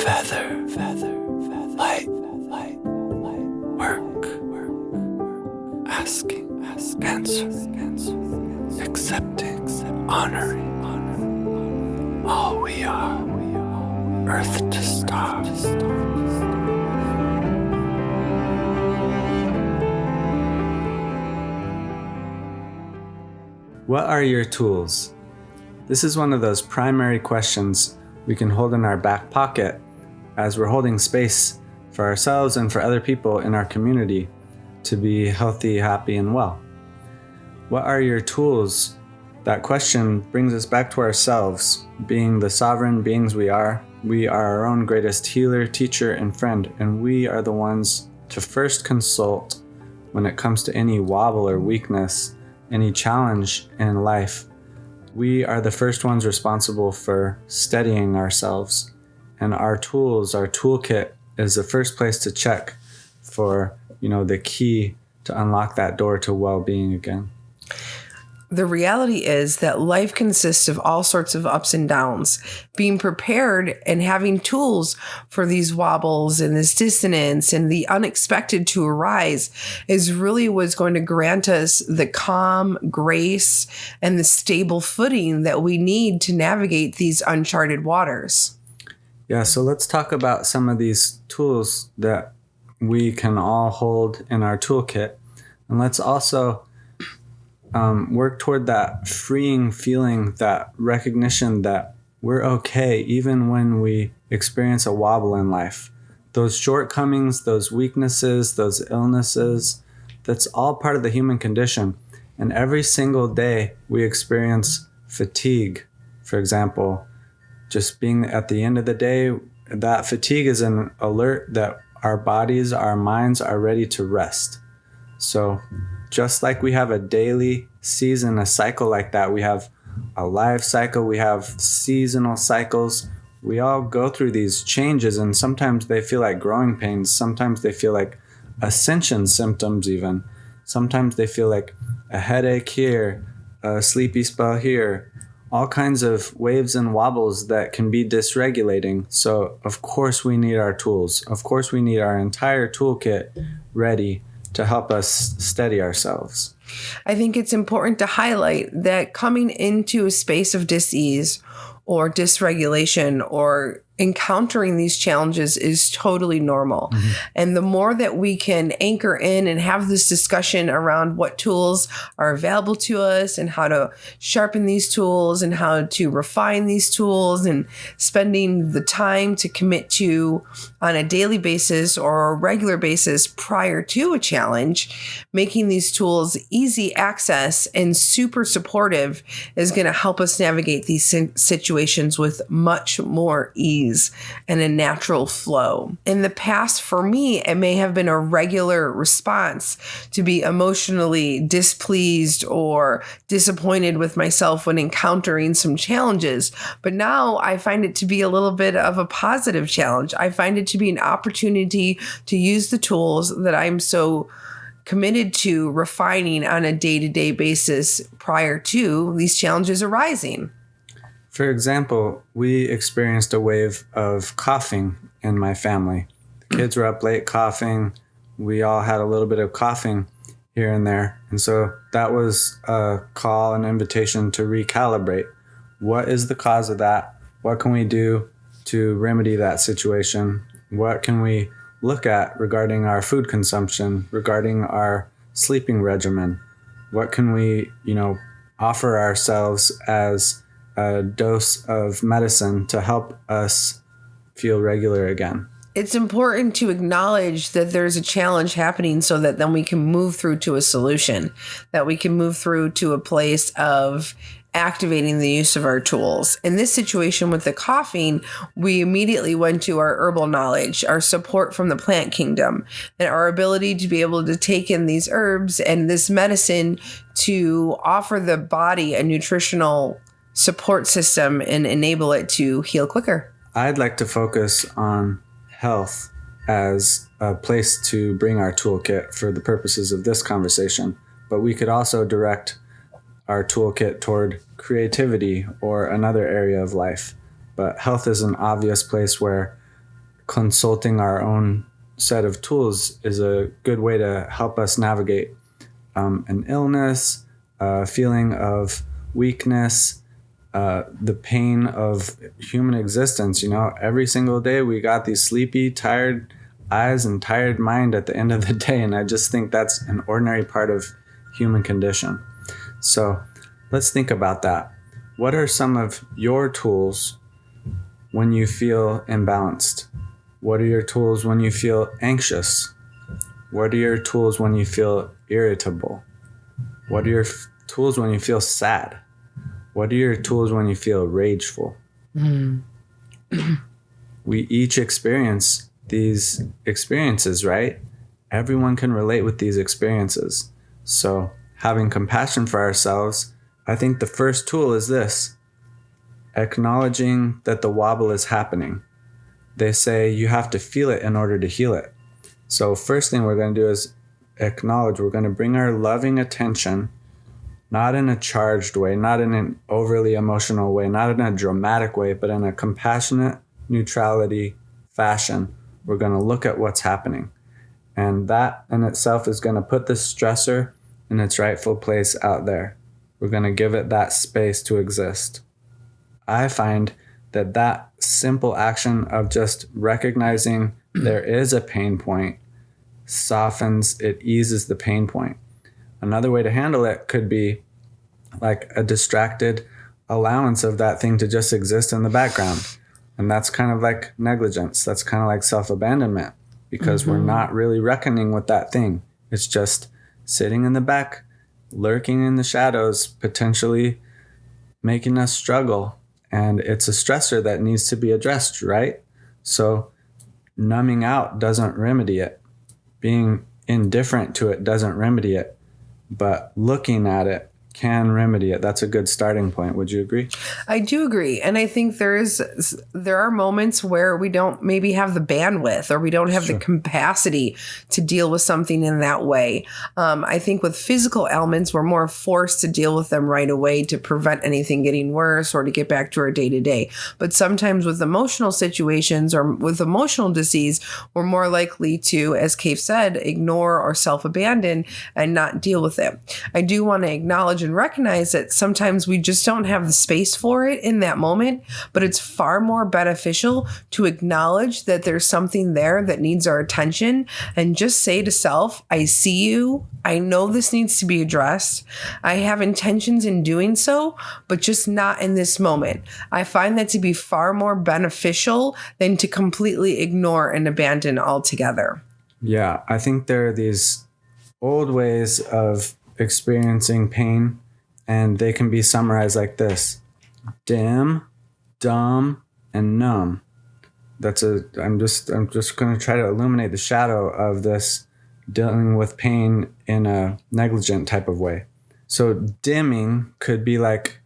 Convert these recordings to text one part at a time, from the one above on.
feather, light, work, asking, answer, accepting, honoring, all we are, earth to star. What are your tools? This is one of those primary questions we can hold in our back pocket as we're holding space for ourselves and for other people in our community to be healthy, happy, and well. What are your tools? That question brings us back to ourselves, being the sovereign beings we are. We are our own greatest healer, teacher, and friend, and we are the ones to first consult when it comes to any wobble or weakness, any challenge in life. We are the first ones responsible for steadying ourselves, and our tools, our toolkit, is the first place to check for, the key to unlock that door to well-being again. The reality is that life consists of all sorts of ups and downs. Being prepared and having tools for these wobbles and this dissonance and the unexpected to arise is really what's going to grant us the calm, grace, and the stable footing that we need to navigate these uncharted waters. Yeah, so let's talk about some of these tools that we can all hold in our toolkit. And let's also work toward that freeing feeling, that recognition that we're okay even when we experience a wobble in life. Those shortcomings, those weaknesses, those illnesses, that's all part of the human condition. And every single day we experience fatigue, for example. Just being at the end of the day, that fatigue is an alert that our bodies, our minds are ready to rest. So just like we have a daily season, a cycle like that, we have a life cycle, we have seasonal cycles. We all go through these changes, and sometimes they feel like growing pains. Sometimes they feel like ascension symptoms even. Sometimes they feel like a headache here, a sleepy spell here, all kinds of waves and wobbles that can be dysregulating. So of course we need our tools. Of course we need our entire toolkit ready to help us steady ourselves. I think it's important to highlight that coming into a space of dis-ease or dysregulation or encountering these challenges is totally normal. Mm-hmm. And the more that we can anchor in and have this discussion around what tools are available to us and how to sharpen these tools and how to refine these tools and spending the time to commit to on a daily basis or a regular basis prior to a challenge, making these tools easy access and super supportive is going to help us navigate these situations with much more ease and a natural flow. In the past, for me, it may have been a regular response to be emotionally displeased or disappointed with myself when encountering some challenges. But now I find it to be a little bit of a positive challenge. I find it to be an opportunity to use the tools that I'm so committed to refining on a day-to-day basis prior to these challenges arising. For example, we experienced a wave of coughing in my family. The kids were up late coughing. We all had a little bit of coughing here and there. And so that was a call, an invitation to recalibrate. What is the cause of that? What can we do to remedy that situation? What can we look at regarding our food consumption, regarding our sleeping regimen? What can we, offer ourselves as a dose of medicine to help us feel regular again? It's important to acknowledge that there's a challenge happening so that then we can move through to a solution, that we can move through to a place of activating the use of our tools. In this situation with the coughing, we immediately went to our herbal knowledge, our support from the plant kingdom, and our ability to be able to take in these herbs and this medicine to offer the body a nutritional support system and enable it to heal quicker. I'd like to focus on health as a place to bring our toolkit for the purposes of this conversation, but we could also direct our toolkit toward creativity or another area of life. But health is an obvious place where consulting our own set of tools is a good way to help us navigate an illness, a feeling of weakness, the pain of human existence. Every single day we got these sleepy, tired eyes and tired mind at the end of the day. And I just think that's an ordinary part of human condition. So let's think about that. What are some of your tools when you feel imbalanced? What are your tools when you feel anxious? What are your tools when you feel irritable? What are your tools when you feel sad? What are your tools when you feel rageful? We each experience these experiences, right? Everyone can relate with these experiences. So having compassion for ourselves, I think the first tool is this: acknowledging that the wobble is happening. They say you have to feel it in order to heal it. So first thing we're going to do is acknowledge. We're going to bring our loving attention, not in a charged way, not in an overly emotional way, not in a dramatic way, but in a compassionate neutrality fashion. We're going to look at what's happening. And that in itself is going to put the stressor in its rightful place out there. We're going to give it that space to exist. I find that simple action of just recognizing there is a pain point softens, it eases the pain point. Another way to handle it could be like a distracted allowance of that thing to just exist in the background. And that's kind of like negligence. That's kind of like self-abandonment, because we're not really reckoning with that thing. It's just sitting in the back, lurking in the shadows, potentially making us struggle. And it's a stressor that needs to be addressed, right? So numbing out doesn't remedy it. Being indifferent to it doesn't remedy it. But looking at it can remedy it. That's a good starting point. Would you agree? I do agree. And I think there are moments where we don't maybe have the bandwidth, or we don't have the capacity to deal with something in that way. I think with physical ailments, we're more forced to deal with them right away to prevent anything getting worse or to get back to our day to day. But sometimes with emotional situations or with emotional disease, we're more likely to, as Kate said, ignore or self-abandon and not deal with it. I do want to acknowledge and recognize that sometimes we just don't have the space for it in that moment, but it's far more beneficial to acknowledge that there's something there that needs our attention and just say to self, I see you. I know this needs to be addressed. I have intentions in doing so, but just not in this moment. I find that to be far more beneficial than to completely ignore and abandon altogether. Yeah, I think there are these old ways of experiencing pain, and they can be summarized like this: dim, dumb, and numb. I'm just going to try to illuminate the shadow of this dealing with pain in a negligent type of way. So dimming could be like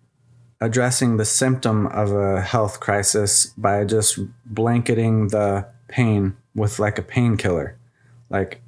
addressing the symptom of a health crisis by just blanketing the pain with like a painkiller, like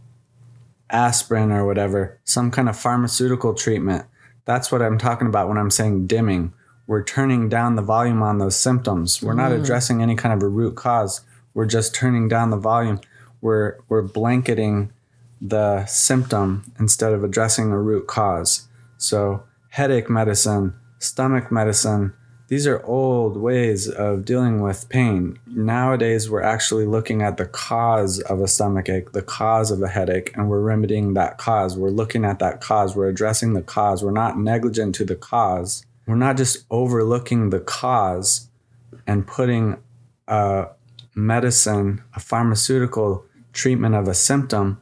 aspirin or whatever, some kind of pharmaceutical treatment. That's what I'm talking about when I'm saying dimming. We're turning down the volume on those symptoms. We're not addressing any kind of a root cause. We're just turning down the volume. We're blanketing the symptom instead of addressing a root cause. So headache medicine, stomach medicine, these are old ways of dealing with pain. Nowadays, we're actually looking at the cause of a stomachache, the cause of a headache, and we're remedying that cause. We're looking at that cause. We're addressing the cause. We're not negligent to the cause. We're not just overlooking the cause and putting a medicine, a pharmaceutical treatment of a symptom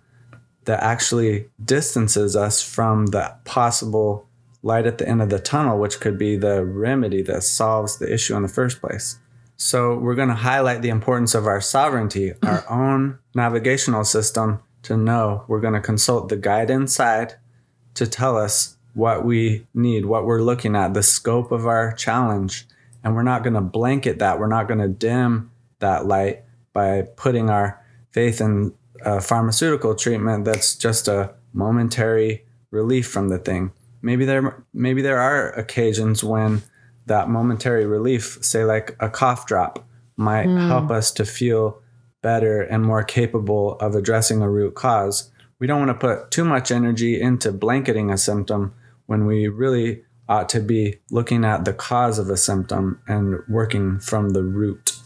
that actually distances us from the possible light at the end of the tunnel, which could be the remedy that solves the issue in the first place. So we're going to highlight the importance of our sovereignty, our own navigational system, to know. We're going to consult the guide inside to tell us what we need, what we're looking at, the scope of our challenge. And we're not going to blanket that. We're not going to dim that light by putting our faith in a pharmaceutical treatment that's just a momentary relief from the thing. Maybe there are occasions when that momentary relief, say like a cough drop, might help us to feel better and more capable of addressing a root cause. We don't want to put too much energy into blanketing a symptom when we really ought to be looking at the cause of a symptom and working from the root.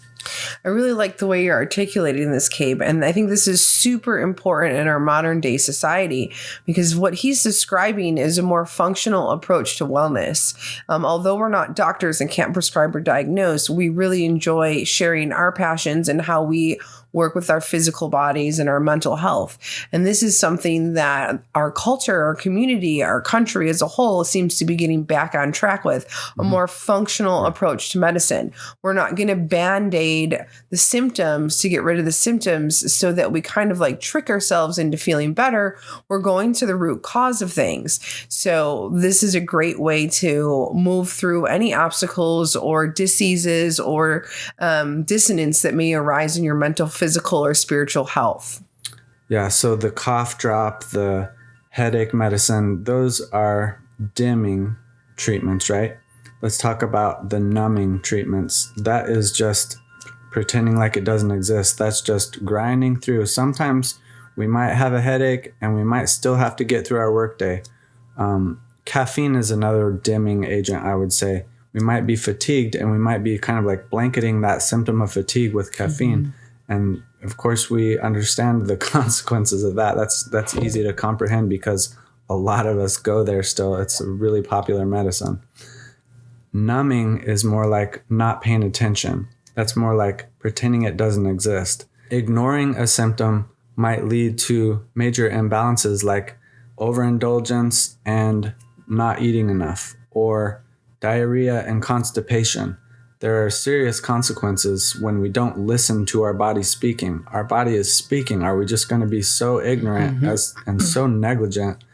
I really like the way you're articulating this, Cabe. And I think this is super important in our modern day society because what he's describing is a more functional approach to wellness. Although we're not doctors and can't prescribe or diagnose, we really enjoy sharing our passions and how we work with our physical bodies and our mental health. And this is something that our culture, our community, our country as a whole seems to be getting back on track with, a more functional approach to medicine. We're not going to band-aid the symptoms to get rid of the symptoms so that we kind of like trick ourselves into feeling better. We're going to the root cause of things. So this is a great way to move through any obstacles or diseases or dissonance that may arise in your mental, physical, or spiritual health. Yeah, so the cough drop, the headache medicine, those are dimming treatments, right? Let's talk about the numbing treatments. That is just pretending like it doesn't exist. That's just grinding through. Sometimes we might have a headache and we might still have to get through our workday. Caffeine is another dimming agent, I would say. We might be fatigued and we might be kind of like blanketing that symptom of fatigue with caffeine. Mm-hmm. And of course, we understand the consequences of that. That's easy to comprehend because a lot of us go there still. It's a really popular medicine. Numbing is more like not paying attention. That's more like pretending it doesn't exist. Ignoring a symptom might lead to major imbalances like overindulgence and not eating enough, or diarrhea and constipation. There are serious consequences when we don't listen to our body speaking. Our body is speaking. Are we just going to be so ignorant and so negligent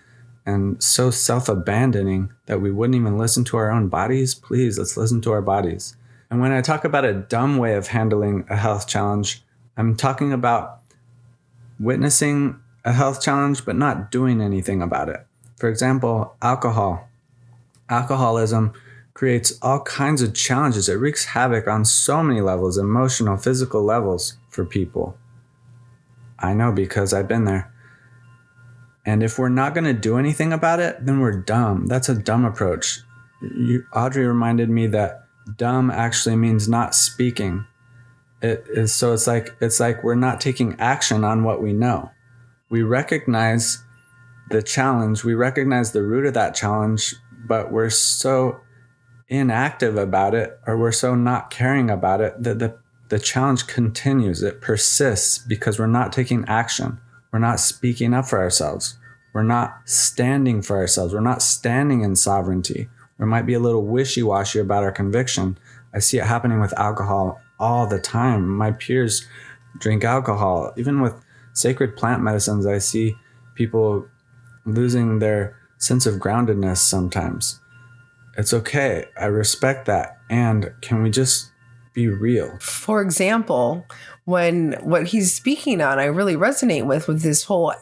and so self-abandoning that we wouldn't even listen to our own bodies? Please, let's listen to our bodies. And when I talk about a dumb way of handling a health challenge, I'm talking about witnessing a health challenge but not doing anything about it. For example, alcohol. Alcoholism creates all kinds of challenges. It wreaks havoc on so many levels, emotional, physical levels for people. I know because I've been there. And if we're not going to do anything about it, then we're dumb. That's a dumb approach. Audrey reminded me that dumb actually means not speaking. So it's like we're not taking action on what we know. We recognize the challenge. We recognize the root of that challenge, but we're so inactive about it, or we're so not caring about it, that the challenge continues. It persists because we're not taking action. We're not speaking up for ourselves. We're not standing for ourselves. We're not standing in sovereignty. We might be a little wishy-washy about our conviction. I see it happening with alcohol all the time. My peers drink alcohol. Even with sacred plant medicines, I see people losing their sense of groundedness sometimes. It's okay. I respect that. And can we just be real? For example, what he's speaking on, I really resonate with this whole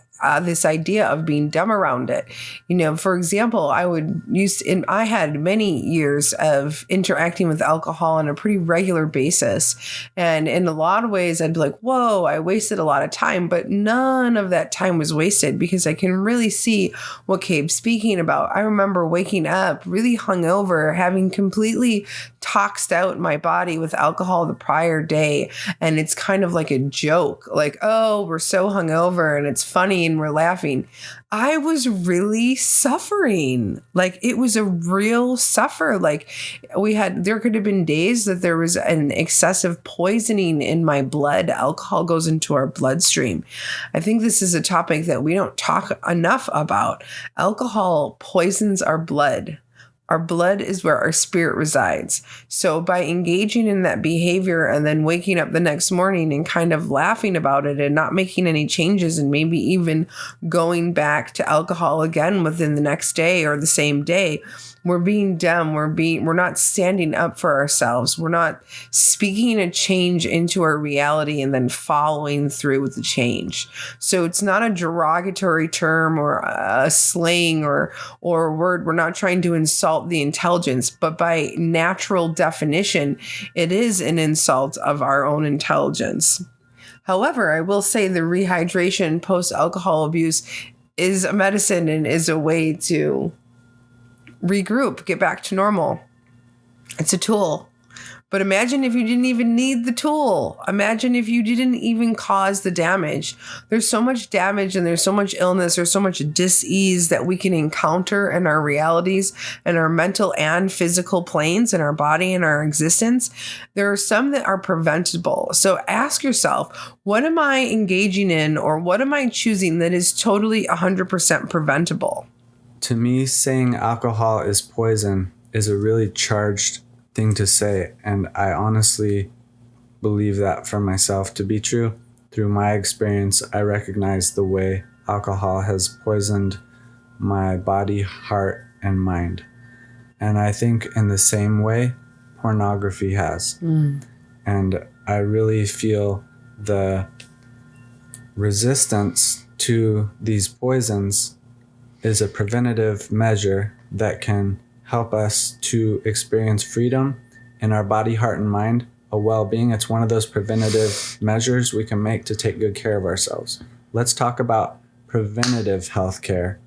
this idea of being dumb around it. You know, for example, I had many years of interacting with alcohol on a pretty regular basis. And in a lot of ways, I'd be like, whoa, I wasted a lot of time, but none of that time was wasted because I can really see what Cabe's speaking about. I remember waking up really hungover, having completely toxed out my body with alcohol the prior day. And it's kind of like a joke, like, oh, we're so hungover and it's funny and we're laughing. I was really suffering. Like, it was a real suffer. Like, there could have been days that there was an excessive poisoning in my blood. Alcohol goes into our bloodstream. I think this is a topic that we don't talk enough about. Alcohol poisons our blood. Our blood is where our spirit resides. So by engaging in that behavior and then waking up the next morning and kind of laughing about it and not making any changes and maybe even going back to alcohol again within the next day or the same day, we're being dumb. We're not standing up for ourselves. We're not speaking a change into our reality and then following through with the change. So it's not a derogatory term or a slang or a word. We're not trying to insult the intelligence, but by natural definition, it is an insult of our own intelligence. However, I will say the rehydration post-alcohol abuse is a medicine and is a way to regroup, get back to normal. It's a tool. But imagine if you didn't even need the tool. Imagine if you didn't even cause the damage. There's so much damage and there's so much illness, there's so much dis-ease that we can encounter in our realities and our mental and physical planes in our body and our existence. There are some that are preventable. So ask yourself, what am I engaging in or what am I choosing that is totally 100% preventable? To me, saying alcohol is poison is a really charged thing to say, and I honestly believe that for myself to be true. Through my experience, I recognize the way alcohol has poisoned my body, heart, and mind. And I think in the same way, pornography has. And I really feel the resistance to these poisons is a preventative measure that can help us to experience freedom in our body, heart, and mind, a well-being. It's one of those preventative measures we can make to take good care of ourselves. Let's talk about preventative healthcare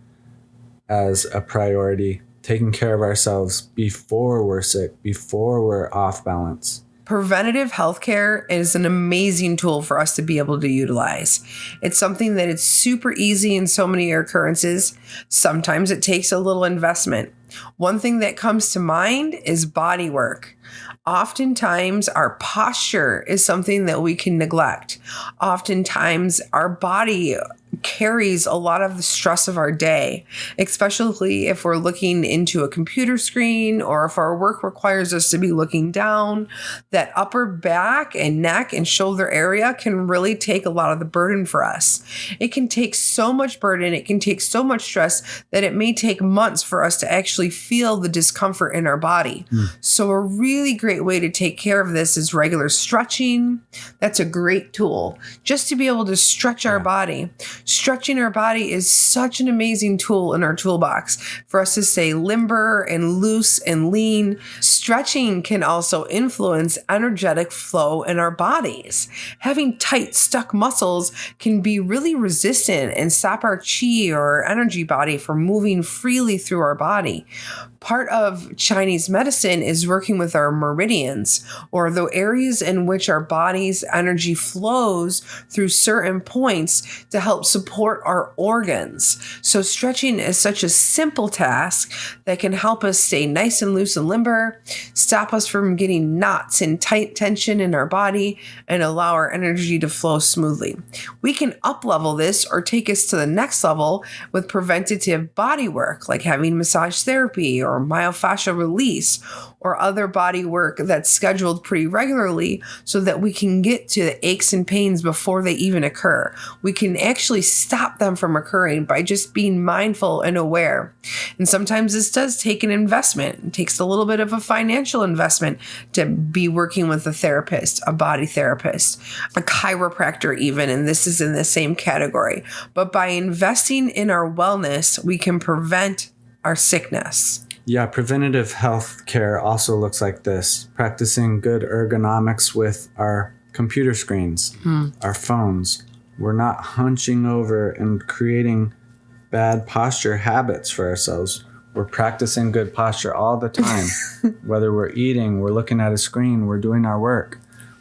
as a priority, taking care of ourselves before we're sick, before we're off balance. Preventative healthcare is an amazing tool for us to be able to utilize. It's something that is super easy in so many occurrences. Sometimes it takes a little investment. One thing that comes to mind is body work. Oftentimes, our posture is something that we can neglect. Oftentimes, our body carries a lot of the stress of our day, especially if we're looking into a computer screen or if our work requires us to be looking down. That upper back and neck and shoulder area can really take a lot of the burden for us. It can take so much burden, it can take so much stress that it may take months for us to actually feel the discomfort in our body. So a really great way to take care of this is regular stretching. That's a great tool just to be able to stretch our body. Stretching our body is such an amazing tool in our toolbox for us to stay limber and loose and lean. Stretching can also influence energetic flow in our bodies. Having tight, stuck muscles can be really resistant and stop our chi or energy body from moving freely through our body. Part of Chinese medicine is working with our meridians, or the areas in which our body's energy flows through certain points to help support our organs. So stretching is such a simple task that can help us stay nice and loose and limber, stop us from getting knots and tight tension in our body, and allow our energy to flow smoothly. We can up-level this or take us to the next level with preventative body work, like having massage therapy or myofascial release or other body work that's scheduled pretty regularly so that we can get to the aches and pains before they even occur. We can actually stop them from occurring by just being mindful and aware. And sometimes this does take an investment. It takes a little bit of a financial investment to be working with a therapist, a body therapist, a chiropractor even, and this is in the same category. But by investing in our wellness, we can prevent our sickness. Yeah, preventative health care also looks like this. Practicing good ergonomics with our computer screens, our phones. We're not hunching over and creating bad posture habits for ourselves. We're practicing good posture all the time. Whether we're eating, we're looking at a screen, we're doing our work.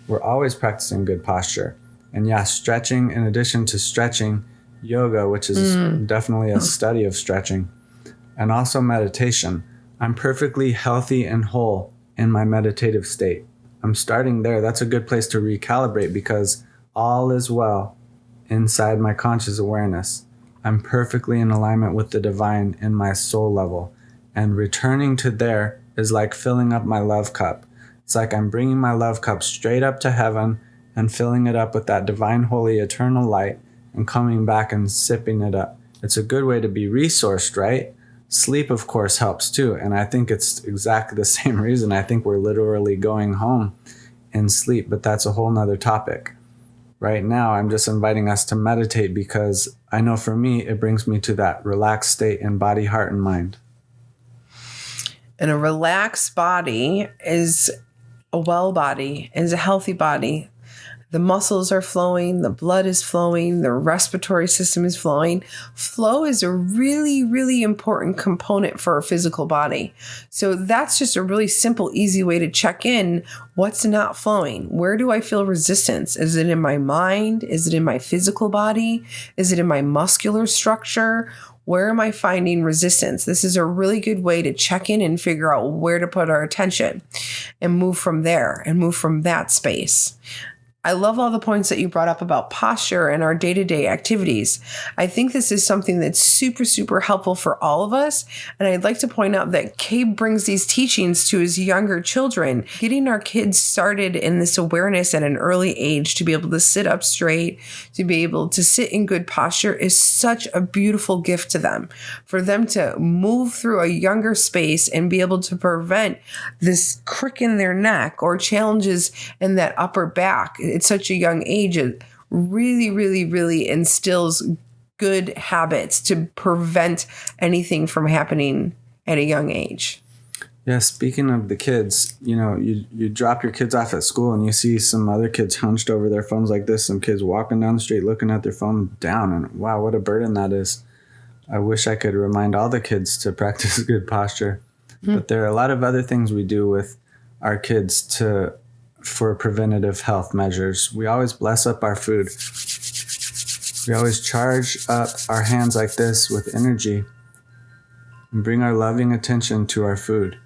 We're always practicing good posture. And yeah, stretching, in addition to stretching, yoga, which is definitely a study of stretching, and also meditation. I'm perfectly healthy and whole in my meditative state. I'm starting there. That's a good place to recalibrate because all is well inside my conscious awareness. I'm perfectly in alignment with the divine in my soul level. And returning to there is like filling up my love cup. It's like I'm bringing my love cup straight up to heaven and filling it up with that divine, holy, eternal light and coming back and sipping it up. It's a good way to be resourced, right? Sleep, of course, helps too. And I think it's exactly the same reason. I think we're literally going home in sleep, but that's a whole nother topic. Right now, I'm just inviting us to meditate because I know for me, it brings me to that relaxed state in body, heart, and mind. And a relaxed body is a well body, is a healthy body. The muscles are flowing, the blood is flowing, the respiratory system is flowing. Flow is a really, really important component for our physical body. So that's just a really simple, easy way to check in. What's not flowing? Where do I feel resistance? Is it in my mind? Is it in my physical body? Is it in my muscular structure? Where am I finding resistance? This is a really good way to check in and figure out where to put our attention and move from there and move from that space. I love all the points that you brought up about posture and our day-to-day activities. I think this is something that's super, super helpful for all of us. And I'd like to point out that Cabe brings these teachings to his younger children, getting our kids started in this awareness at an early age to be able to sit up straight, to be able to sit in good posture is such a beautiful gift to them. For them to move through a younger space and be able to prevent this crick in their neck or challenges in that upper back at such a young age, it really, really, really instills good habits to prevent anything from happening at a young age. Yeah, speaking of the kids, you drop your kids off at school and you see some other kids hunched over their phones like this, some kids walking down the street looking at their phone down, and wow, what a burden that is. I wish I could remind all the kids to practice good posture. But there are a lot of other things we do with our kids for preventative health measures. We always bless up our food. We always charge up our hands like this with energy and bring our loving attention to our food.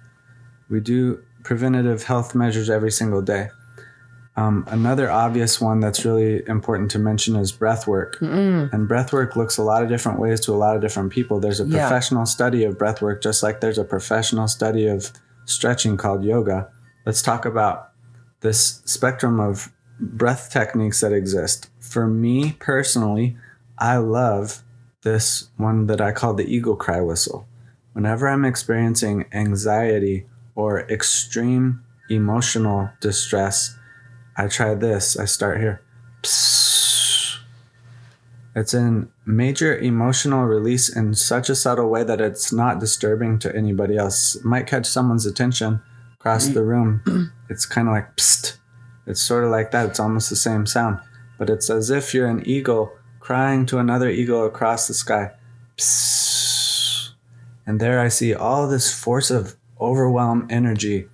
We do preventative health measures every single day. Another obvious one that's really important to mention is breath work. And breath work looks a lot of different ways to a lot of different people. There's a professional study of breath work, just like there's a professional study of stretching called yoga. Let's talk about this spectrum of breath techniques that exist. For me personally, I love this one that I call the eagle cry whistle. Whenever I'm experiencing anxiety or extreme emotional distress, I try this. I start here. Psst. It's a major emotional release in such a subtle way that it's not disturbing to anybody else. It might catch someone's attention across the room. It's kind of like psst. It's sort of like that. It's almost the same sound. But it's as if you're an eagle crying to another eagle across the sky. Psst. And there I see all this force of overwhelm energy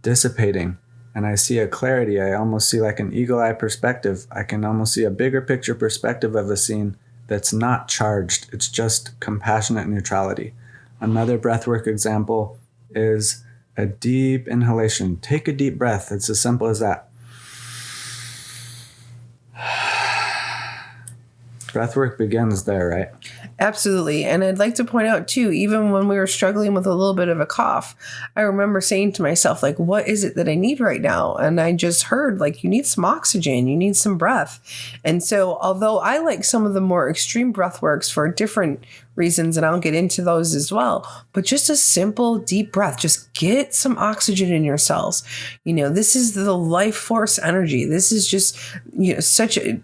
dissipating. And I see a clarity. I almost see like an eagle eye perspective. I can almost see a bigger picture perspective of a scene that's not charged. It's just compassionate neutrality. Another breathwork example is a deep inhalation. Take a deep breath. It's as simple as that. Breathwork begins there, right? Absolutely. And I'd like to point out too, even when we were struggling with a little bit of a cough, I remember saying to myself, like, what is it that I need right now? And I just heard, like, you need some oxygen, you need some breath. And so although I like some of the more extreme breath works for different reasons, and I'll get into those as well, but just a simple deep breath, just get some oxygen in your cells. This is the life force energy. This is just, such a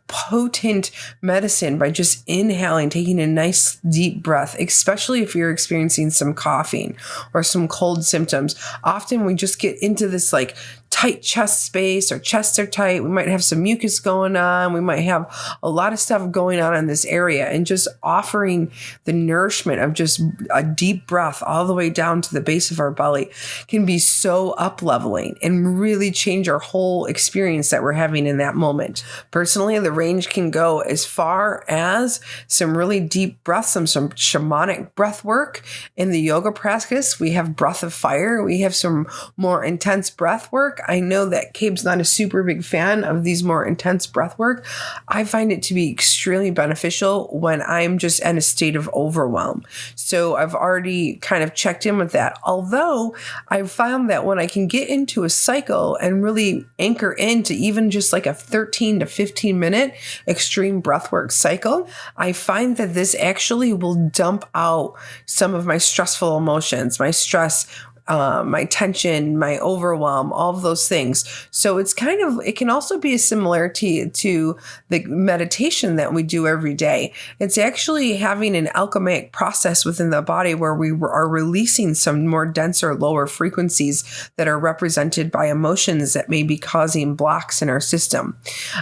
potent medicine by just inhaling, taking a nice deep breath, especially if you're experiencing some coughing or some cold symptoms. Often we just get into this like tight chest space, or chests are tight. We might have some mucus going on. We might have a lot of stuff going on in this area, and just offering the nourishment of just a deep breath all the way down to the base of our belly can be so up-leveling and really change our whole experience that we're having in that moment. Personally, the range can go as far as some really deep breaths, some shamanic breath work. In the yoga practice, we have breath of fire. We have some more intense breath work. I know that Cabe's not a super big fan of these more intense breath work. I find it to be extremely beneficial when I'm just in a state of overwhelm. So I've already kind of checked in with that. Although I've found that when I can get into a cycle and really anchor into even just like a 13 to 15 minute extreme breathwork cycle, I find that this actually will dump out some of my stressful emotions, my stress, my tension, my overwhelm, all of those things. So it can also be a similarity to the meditation that we do every day. It's actually having an alchemic process within the body where we are releasing some more denser, lower frequencies that are represented by emotions that may be causing blocks in our system.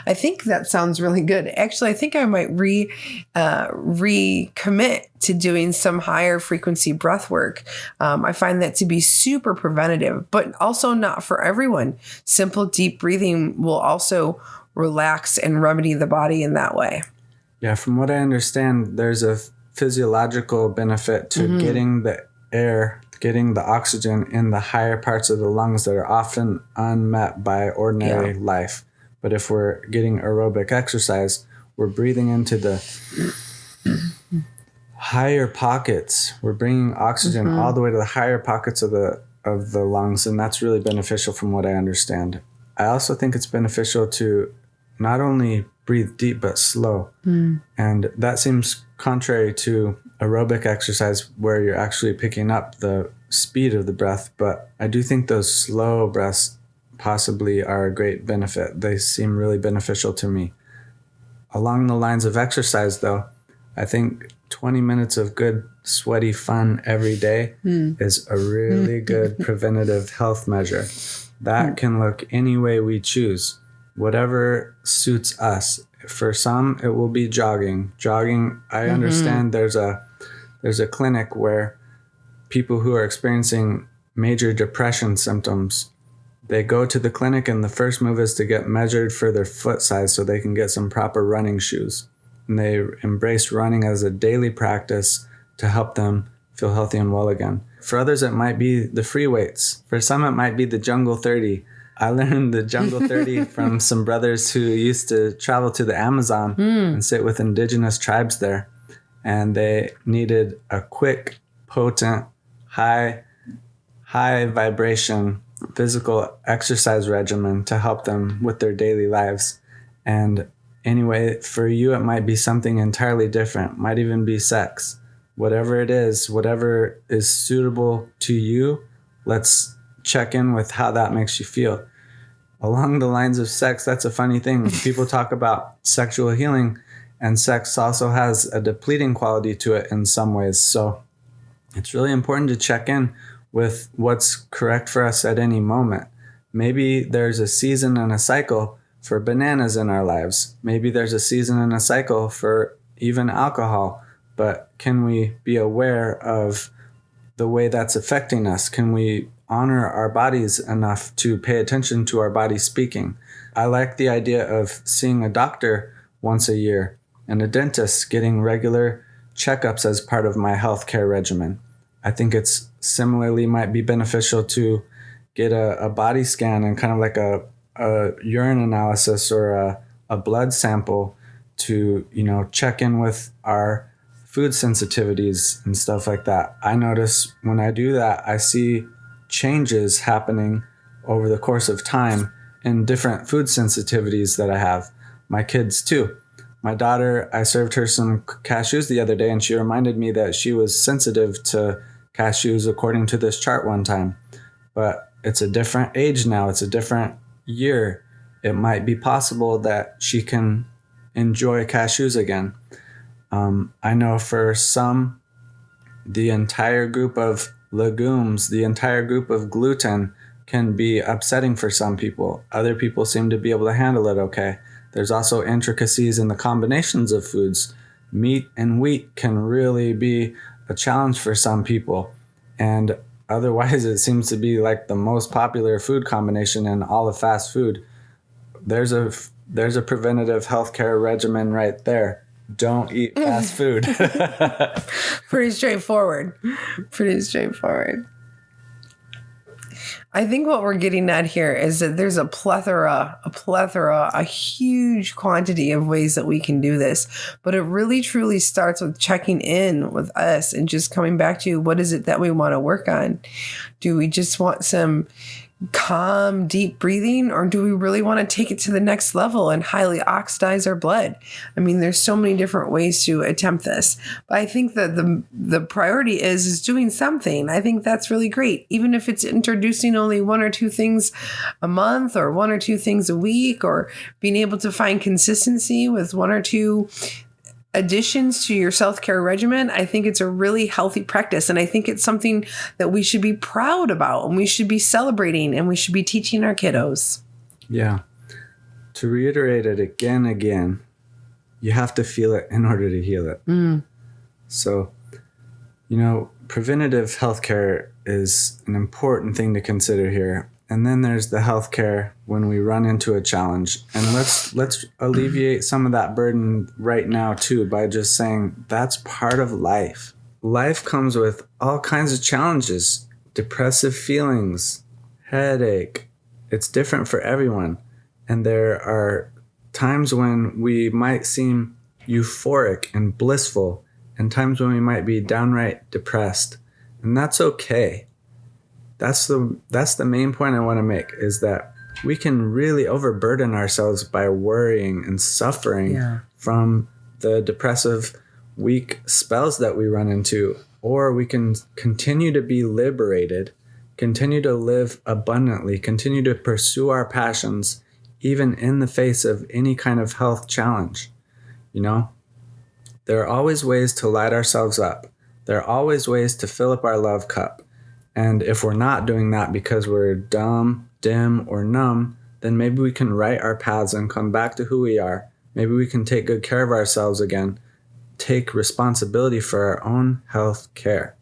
I think that sounds really good. Actually, I think I might recommit to doing some higher frequency breath work. I find that to be super preventative, but also not for everyone. Simple deep breathing will also relax and remedy the body in that way. Yeah, from what I understand, there's a physiological benefit to getting the air, getting the oxygen in the higher parts of the lungs that are often unmet by ordinary life. But if we're getting aerobic exercise, we're breathing into the higher pockets. We're bringing oxygen all the way to the higher pockets of the lungs, and that's really beneficial from what I understand. I also think it's beneficial to not only breathe deep but slow. And that seems contrary to aerobic exercise where you're actually picking up the speed of the breath, but I do think those slow breaths possibly are a great benefit. They seem really beneficial to me. Along the lines of exercise, though, I think 20 minutes of good, sweaty fun every day is a really good preventative health measure. That can look any way we choose, whatever suits us. For some, it will be jogging. Jogging, I understand there's a clinic where people who are experiencing major depression symptoms, they go to the clinic and the first move is to get measured for their foot size so they can get some proper running shoes. And they embrace running as a daily practice to help them feel healthy and well again. For others, it might be the free weights. For some, it might be the Jungle 30. I learned the Jungle 30 from some brothers who used to travel to the Amazon and sit with indigenous tribes there. And they needed a quick, potent, high vibration physical exercise regimen to help them with their daily lives. And anyway, for you, it might be something entirely different. Might even be sex. Whatever it is, whatever is suitable to you, let's check in with how that makes you feel. Along the lines of sex, that's a funny thing. People talk about sexual healing, and sex also has a depleting quality to it in some ways. So it's really important to check in with what's correct for us at any moment. Maybe there's a season and a cycle for bananas in our lives. Maybe there's a season and a cycle for even alcohol. But can we be aware of the way that's affecting us? Can we honor our bodies enough to pay attention to our body speaking? I like the idea of seeing a doctor once a year and a dentist, getting regular checkups as part of my healthcare regimen. I think it's similarly might be beneficial to get a body scan and kind of like a urine analysis or a blood sample to, check in with our food sensitivities and stuff like that. I notice when I do that, I see changes happening over the course of time in different food sensitivities that I have. My kids too. My daughter, I served her some cashews the other day and she reminded me that she was sensitive to cashews according to this chart one time. But it's a different age now. It's a different year. It might be possible that she can enjoy cashews again. I know for some, the entire group of legumes, the entire group of gluten can be upsetting for some people. Other people seem to be able to handle it okay. There's also intricacies in the combinations of foods. Meat and wheat can really be a challenge for some people. And otherwise, it seems to be like the most popular food combination in all of fast food. There's a preventative healthcare regimen right there. Don't eat fast food. Pretty straightforward. I think what we're getting at here is that there's a plethora, a huge quantity of ways that we can do this. But it really truly starts with checking in with us and just coming back to what is it that we want to work on? Do we just want some calm, deep breathing, or do we really want to take it to the next level and highly oxidize our blood? I mean, there's so many different ways to attempt this, but I think that the priority is doing something. I think that's really great, even if it's introducing only one or two things a month or one or two things a week, or being able to find consistency with one or two additions to your self-care regimen. I think it's a really healthy practice. And I think it's something that we should be proud about, and we should be celebrating, and we should be teaching our kiddos. Yeah. To reiterate it again, you have to feel it in order to heal it. So, preventative healthcare is an important thing to consider here. And then there's the healthcare when we run into a challenge. And let's alleviate some of that burden right now too by just saying that's part of life. Life comes with all kinds of challenges, depressive feelings, headache. It's different for everyone. And there are times when we might seem euphoric and blissful, and times when we might be downright depressed. And that's okay. That's the main point I want to make, is that we can really overburden ourselves by worrying and suffering from the depressive, weak spells that we run into, or we can continue to be liberated, continue to live abundantly, continue to pursue our passions, even in the face of any kind of health challenge. There are always ways to light ourselves up. There are always ways to fill up our love cup. And if we're not doing that because we're dumb, dim, or numb, then maybe we can right our paths and come back to who we are. Maybe we can take good care of ourselves again, take responsibility for our own health care.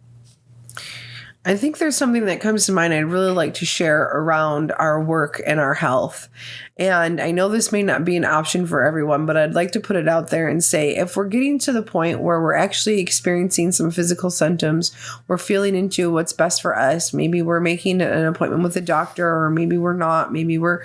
I think there's something that comes to mind I'd really like to share around our work and our health. And I know this may not be an option for everyone, but I'd like to put it out there and say, if we're getting to the point where we're actually experiencing some physical symptoms, we're feeling into what's best for us. Maybe we're making an appointment with a doctor, or maybe we're not. Maybe we're,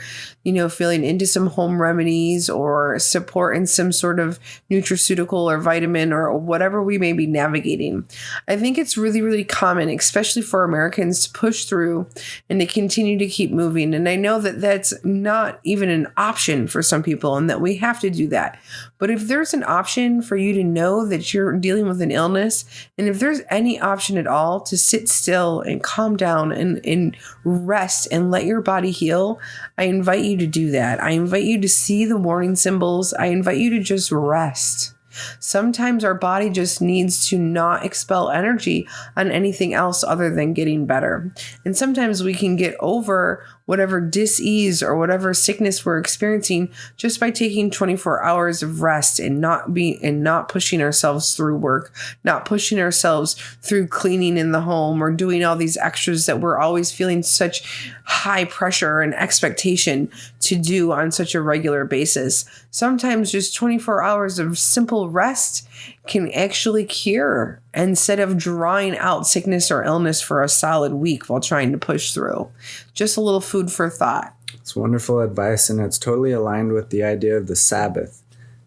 feeling into some home remedies or support in some sort of nutraceutical or vitamin or whatever we may be navigating. I think it's really, really common, especially for Americans, to push through and to continue to keep moving. And I know that that's not even an option for some people, and that we have to do that. But if there's an option for you to know that you're dealing with an illness, and if there's any option at all to sit still and calm down and rest and let your body heal, I invite you to do that. I invite you to see the warning symbols. I invite you to just rest. Sometimes our body just needs to not expel energy on anything else other than getting better. And sometimes we can get over whatever dis-ease or whatever sickness we're experiencing just by taking 24 hours of rest and not pushing ourselves through work, not pushing ourselves through cleaning in the home or doing all these extras that we're always feeling such high pressure and expectation to do on such a regular basis. Sometimes just 24 hours of simple rest can actually cure, instead of drawing out sickness or illness for a solid week while trying to push through. Just a little food for thought. It's wonderful advice, and it's totally aligned with the idea of the Sabbath.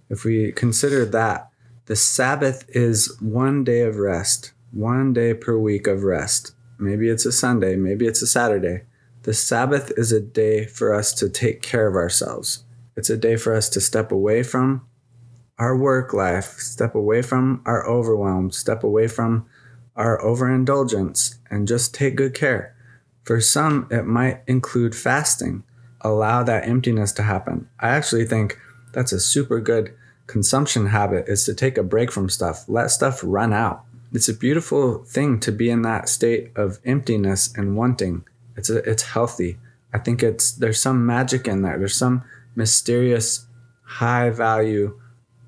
If we consider that, the Sabbath is 1 day of rest, 1 day per week of rest. Maybe it's a Sunday, maybe it's a Saturday. The Sabbath is a day for us to take care of ourselves. It's a day for us to step away from our work life, step away from our overwhelm, step away from our overindulgence, and just take good care. For some, it might include fasting. Allow that emptiness to happen. I actually think that's a super good consumption habit, is to take a break from stuff. Let stuff run out. It's a beautiful thing to be in that state of emptiness and wanting. It's healthy. I think there's some magic in there. There's some mysterious high value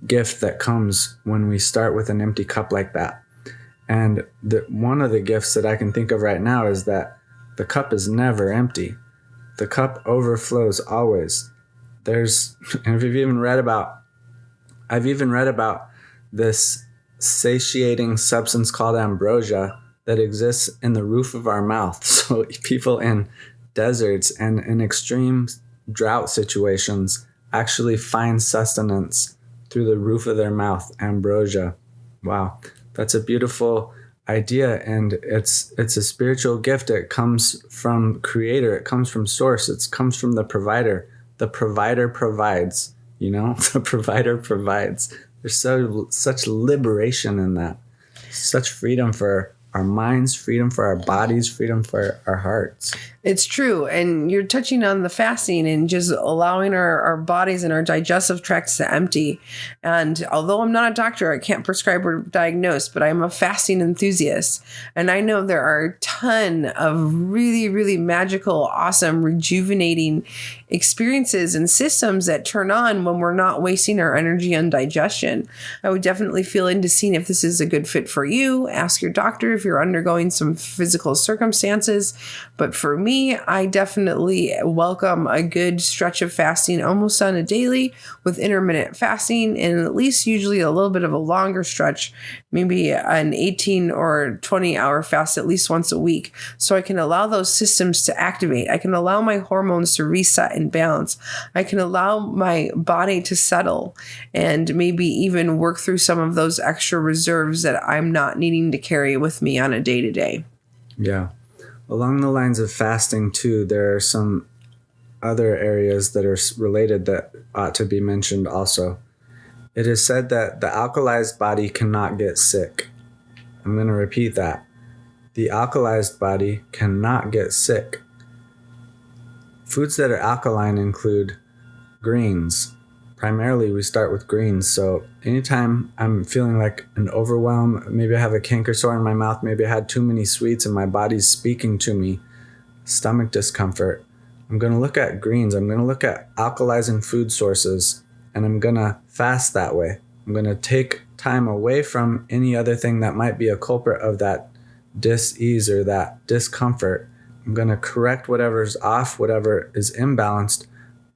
gift that comes when we start with an empty cup like that. And one of the gifts that I can think of right now is that the cup is never empty. The cup overflows always. And I've even read about this satiating substance called ambrosia that exists in the roof of our mouth. So people in deserts and in extreme drought situations actually find sustenance through the roof of their mouth. Ambrosia. Wow. That's a beautiful idea, and it's a spiritual gift. It comes from Creator. It comes from Source. It comes from the Provider. The Provider provides. The Provider provides. There's such liberation in that. Such freedom for our minds, freedom for our bodies, freedom for our hearts. It's true. And you're touching on the fasting and just allowing our bodies and our digestive tracts to empty. And although I'm not a doctor, I can't prescribe or diagnose, but I'm a fasting enthusiast. And I know there are a ton of really, really magical, awesome, rejuvenating experiences and systems that turn on when we're not wasting our energy on digestion. I would definitely feel into seeing if this is a good fit for you. Ask your doctor if you're undergoing some physical circumstances. But for me, I definitely welcome a good stretch of fasting almost on a daily with intermittent fasting, and at least usually a little bit of a longer stretch, maybe an 18 or 20 hour fast at least once a week. So I can allow those systems to activate. I can allow my hormones to reset and balance. I can allow my body to settle and maybe even work through some of those extra reserves that I'm not needing to carry with me on a day to day. Yeah. Along the lines of fasting, too, there are some other areas that are related that ought to be mentioned also. It is said that the alkalized body cannot get sick. I'm going to repeat that. The alkalized body cannot get sick. Foods that are alkaline include greens. Primarily, we start with greens. So anytime I'm feeling like an overwhelm, maybe I have a canker sore in my mouth, maybe I had too many sweets and my body's speaking to me, stomach discomfort, I'm going to look at greens. I'm going to look at alkalizing food sources, and I'm going to fast that way. I'm going to take time away from any other thing that might be a culprit of that dis-ease or that discomfort. I'm going to correct whatever's off, whatever is imbalanced,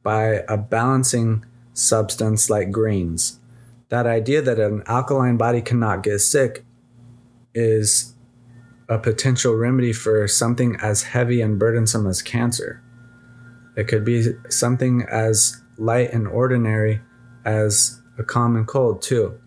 by a balancing substance like greens. That idea that an alkaline body cannot get sick is a potential remedy for something as heavy and burdensome as cancer. It could be something as light and ordinary as a common cold too.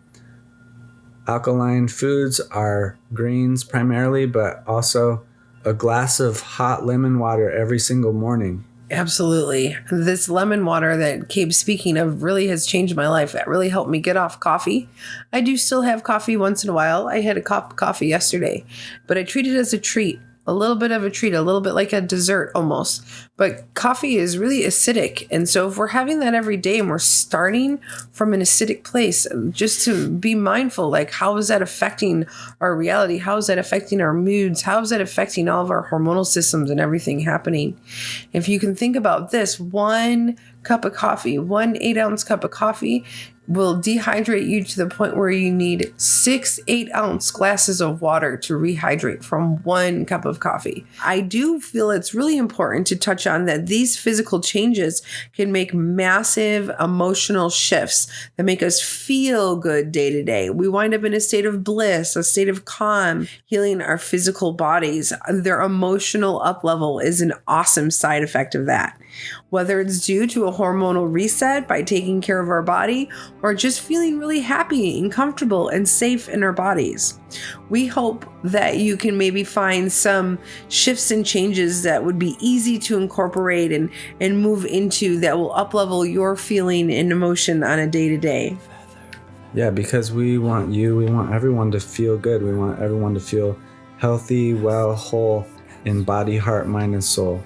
Alkaline foods are greens primarily, but also a glass of hot lemon water every single morning. Absolutely. This lemon water that Cabe's speaking of really has changed my life. That really helped me get off coffee. I do still have coffee once in a while. I had a cup of coffee yesterday, but I treat it as a treat. A little bit of a treat, a little bit like a dessert almost. But coffee is really acidic. And so if we're having that every day and we're starting from an acidic place, just to be mindful, like how is that affecting our reality? How is that affecting our moods? How is that affecting all of our hormonal systems and everything happening? If you can think about this, 1 cup of coffee, 1 8-ounce cup of coffee will dehydrate you to the point where you need 6 8-ounce glasses of water to rehydrate from 1 cup of coffee. I do feel it's really important to touch on that these physical changes can make massive emotional shifts that make us feel good day to day. We wind up in a state of bliss, a state of calm, healing our physical bodies. Their emotional up level is an awesome side effect of that. Whether it's due to a hormonal reset by taking care of our body or just feeling really happy and comfortable and safe in our bodies. We hope that you can maybe find some shifts and changes that would be easy to incorporate and move into that will up-level your feeling and emotion on a day-to-day. Yeah, because we want everyone to feel good. We want everyone to feel healthy, well, whole in body, heart, mind, and soul.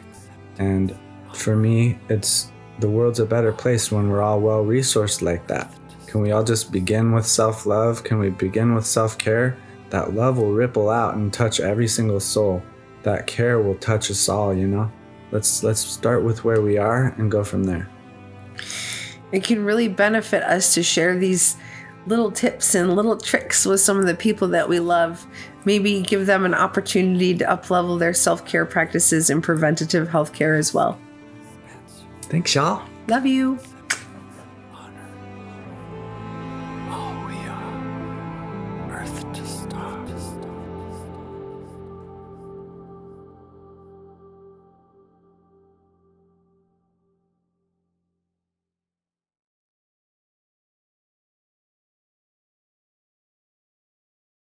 And for me, the world's a better place when we're all well-resourced like that. Can we all just begin with self-love? Can we begin with self-care? That love will ripple out and touch every single soul. That care will touch us all, Let's start with where we are and go from there. It can really benefit us to share these little tips and little tricks with some of the people that we love. Maybe give them an opportunity to up-level their self-care practices and preventative healthcare as well. Thanks, y'all. Love you.